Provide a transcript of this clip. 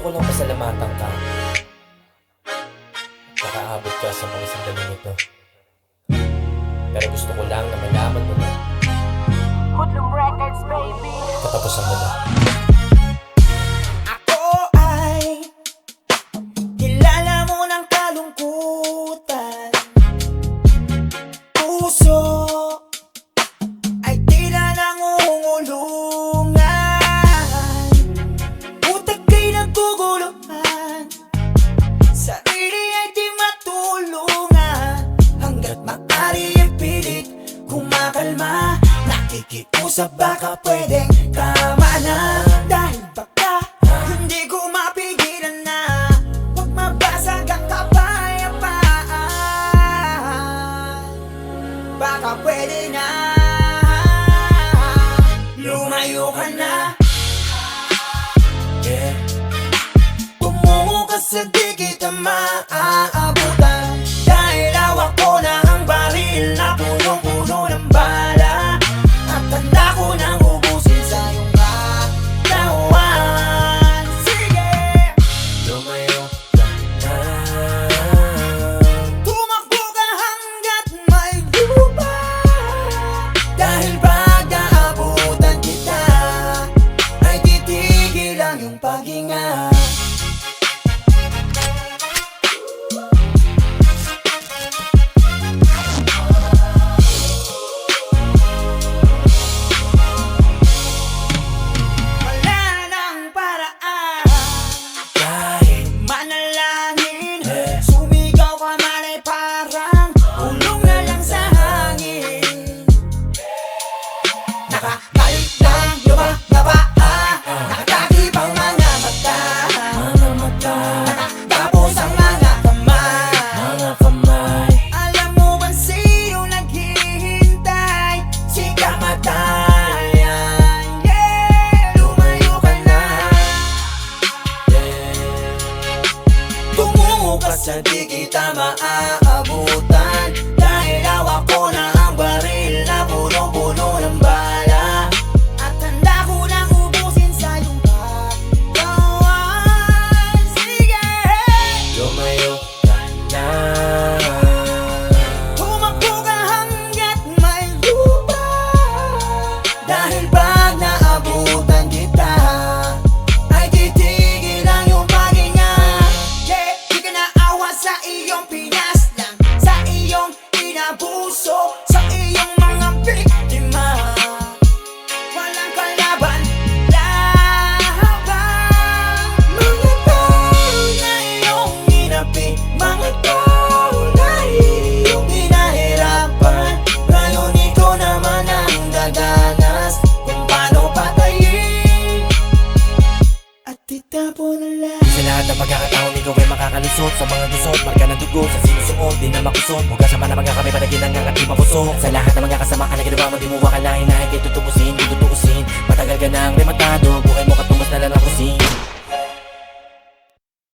ko lang pasalamatan ka. Nakaabot ka sa mga sandali nito. Pero gusto ko lang na malaman mo na Hoodlum Records, baby. katapusan mo na. Ako ay kilala mo ng kalungkutan. Puso ay tila nangungulungan. Utak ay naguguluhan. Sarili ay di matulungan. Hanggat maaari ang pilit kumakalma. Nakikiusap baka pwedeng tama na. Dahil baka hindi ko mapigilan na. Huwag mabasag ang kapayapaan. Baka pwede na. Lumayo ka na. Yeah. Tumungo ka sa di kita maaabutan. Dahil hawak ko na ang baril na punong-puno ng bala. At handa ko nang ubusin sa iyong katawan. Sige! Lumayo ka na. Tumakbo ka hanggat may lupa. Dahil pag naabutan kita ay titigil ang iyong paghinga. Wala nang paraan. Kahit Manalangin, sumigaw ka man ay parang ulong na lang sa hangin. Nakabalik lang lumababa, nakatakip ang mga mata. Nakatapos ang mga kamay. Alam mo ba sino naghihintay? Si kamatayan. Yeah, lumayo ka na. Tumungo ka sa di kita maaabutan. Dahil hawak ko na ang baril na punong-puno ng bala. At handa ko nang ubusin sa iyong katawan. Sige! lumayo ka na. Tumakbo ka hanggat may lupa. Dahil pag naabutan kita ay titigil ang iyong paghinga. Yeah, di ka naawa sa iyong pinaslang, sa iyong inabuso, sa iyong mga biktima. Walang kalaban, laban. Mga tao na iyong inapi, mga tao na iyong pinahirapan. Ngayon ikaw naman ang gaganas kung paano patayin at itapon na lang. Sa lahat ng pagkakataon, ikaw ay makakalusot sa mga gusot. Marka ng dugo sa sinusuot, di na makusot. Huwag kasama na mga kami panaginang ang ating mapusok. Sa lahat ng mga kasamaan na ginawa mo, di mo wakalain na ikay tutubusin, di tutuusin. Matagal ka nang rematado, buhay mo katumbas na lalakusin.